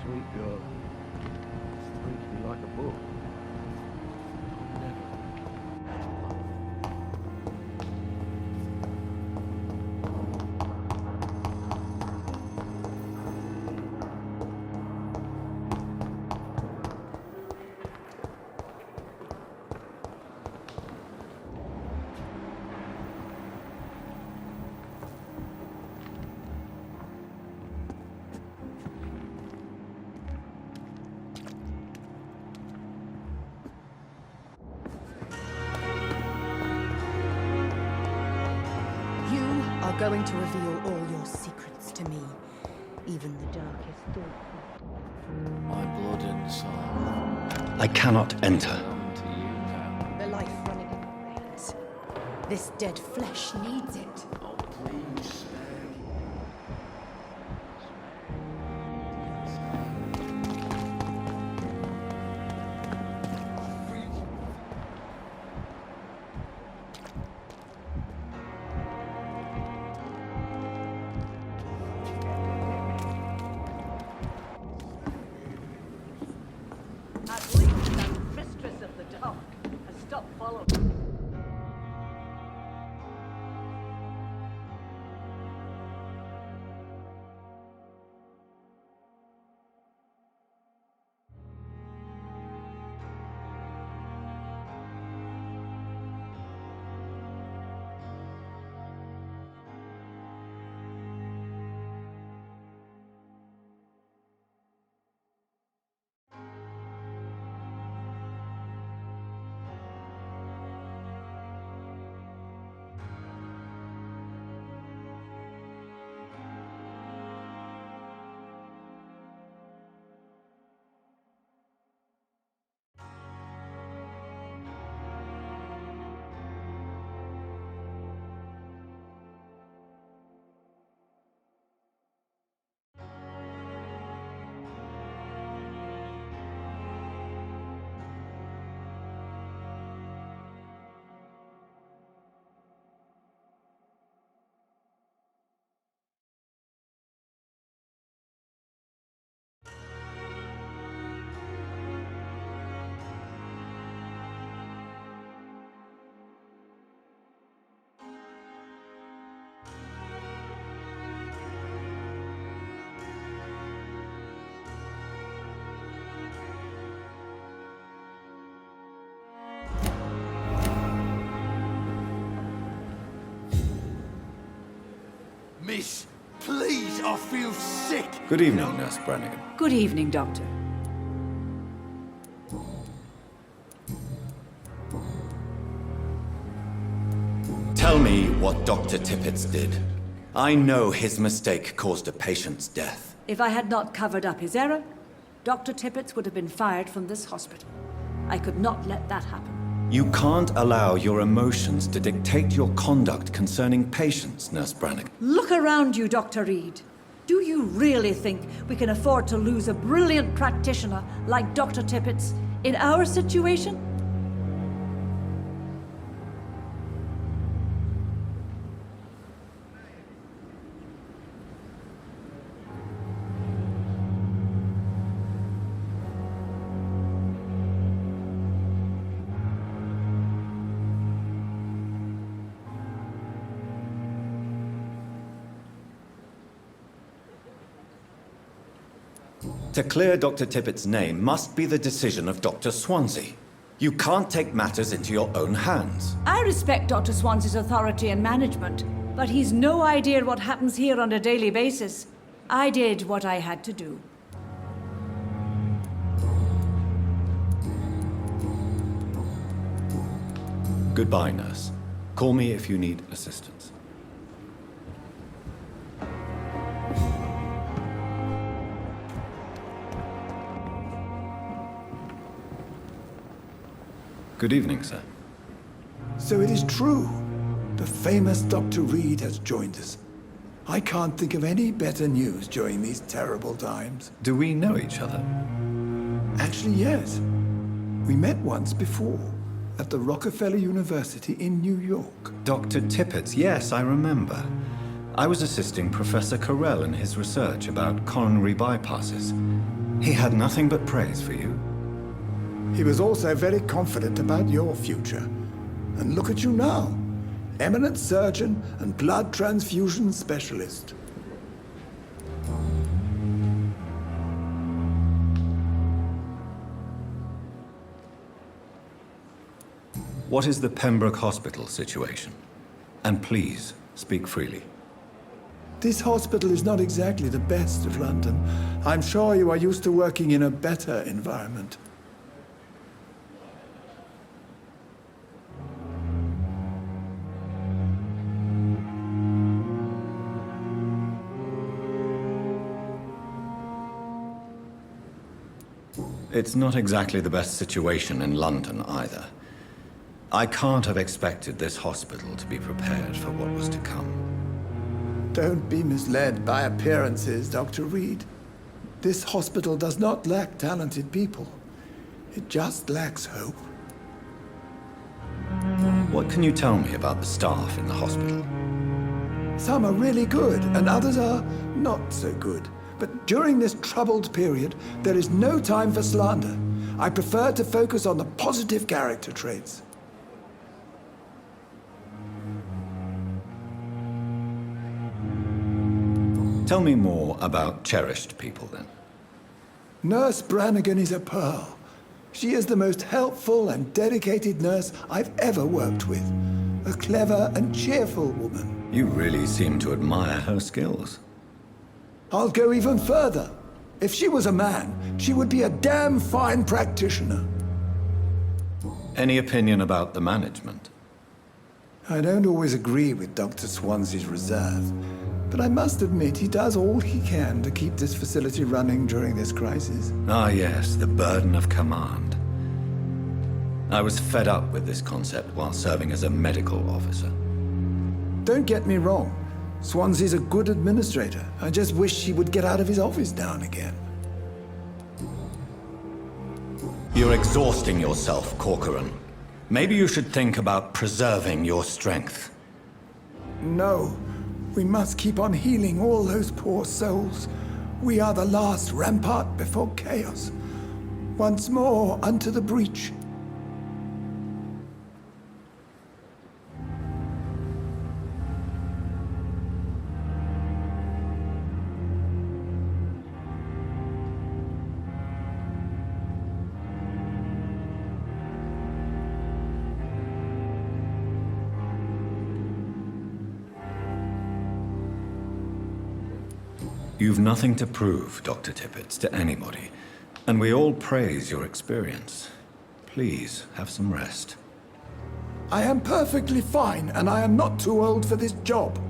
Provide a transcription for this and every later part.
Sweet girl. Reads me like a book. Going to reveal all your secrets to me, even the darkest thoughts. My blood and soul. I cannot enter. Belong to you now. The life running in my veins. This dead flesh needs it. Oh, please. At least that mistress of the dark has stopped following. Miss, please, I feel sick. Good evening, Nurse Brannigan. Good evening, Doctor. Tell me what Dr. Tippett did. I know his mistake caused a patient's death. If I had not covered up his error, Dr. Tippett would have been fired from this hospital. I could not let that happen. You can't allow your emotions to dictate your conduct concerning patients, Nurse Brannigan. Look around you, Dr. Reed. Do you really think we can afford to lose a brilliant practitioner like Dr. Tippett's in our situation? To clear Dr. Tippett's name must be the decision of Dr. Swansea. You can't take matters into your own hands. I respect Dr. Swansea's authority and management, but he's no idea what happens here on a daily basis. I did what I had to do. Goodbye, nurse. Call me if you need assistance. Good evening, sir. So it is true. The famous Dr. Reed has joined us. I can't think of any better news during these terrible times. Do we know each other? Actually, yes. We met once before, at the Rockefeller University in New York. Dr. Tippett, yes, I remember. I was assisting Professor Carell in his research about coronary bypasses. He had nothing but praise for you. He was also very confident about your future. And look at you now. Eminent surgeon and blood transfusion specialist. What is the Pembroke Hospital situation? And please, speak freely. This hospital is not exactly the best of London. I'm sure you are used to working in a better environment. It's not exactly the best situation in London either. I can't have expected this hospital to be prepared for what was to come. Don't be misled by appearances, Dr. Reed. This hospital does not lack talented people. It just lacks hope. What can you tell me about the staff in the hospital? Some are really good, and others are not so good. But during this troubled period, there is no time for slander. I prefer to focus on the positive character traits. Tell me more about cherished people, then. Nurse Brannigan is a pearl. She is the most helpful and dedicated nurse I've ever worked with. A clever and cheerful woman. You really seem to admire her skills. I'll go even further. If she was a man, she would be a damn fine practitioner. Any opinion about the management? I don't always agree with Dr. Swansea's reserve, but I must admit he does all he can to keep this facility running during this crisis. Ah, yes, the burden of command. I was fed up with this concept while serving as a medical officer. Don't get me wrong. Swansea's a good administrator. I just wish he would get out of his office now and again. You're exhausting yourself, Corcoran. Maybe you should think about preserving your strength. No. We must keep on healing all those poor souls. We are the last rampart before chaos. Once more unto the breach. You've nothing to prove, Dr. Tippett, to anybody, and we all praise your experience. Please, have some rest. I am perfectly fine, and I am not too old for this job.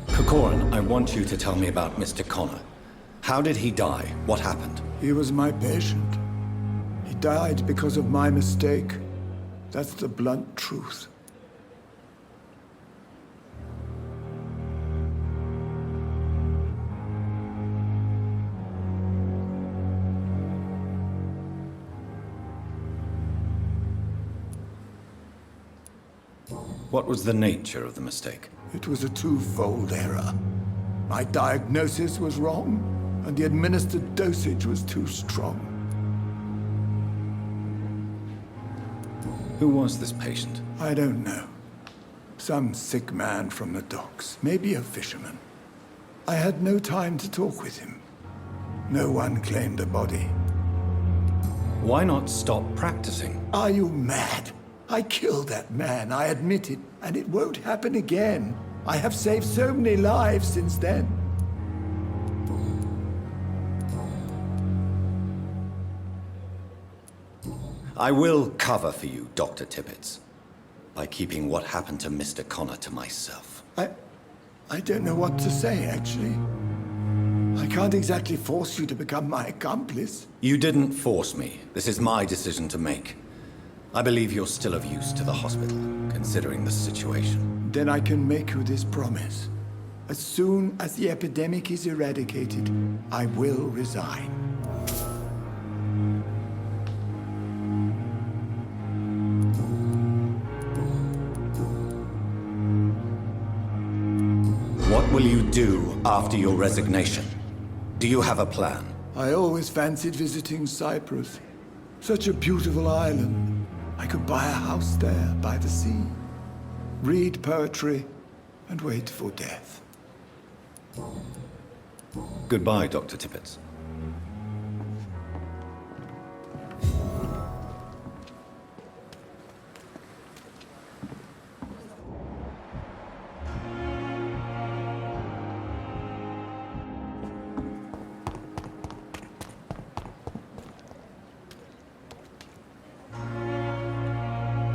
Corcoran, I want you to tell me about Mr. Connor. How did he die? What happened? He was my patient. He died because of my mistake. That's the blunt truth. What was the nature of the mistake? It was a twofold error. My diagnosis was wrong, and the administered dosage was too strong. Who was this patient? I don't know. Some sick man from the docks, maybe a fisherman. I had no time to talk with him. No one claimed a body. Why not stop practicing? Are you mad? I killed that man, I admit it, and it won't happen again. I have saved so many lives since then. I will cover for you, Dr. Tippett, by keeping what happened to Mr. Connor to myself. I don't know what to say, actually. I can't exactly force you to become my accomplice. You didn't force me. This is my decision to make. I believe you're still of use to the hospital, considering the situation. Then I can make you this promise. As soon as the epidemic is eradicated, I will resign. What will you do after your resignation? Do you have a plan? I always fancied visiting Cyprus. Such a beautiful island. I could buy a house there by the sea, read poetry, and wait for death. Goodbye, Dr. Tippett.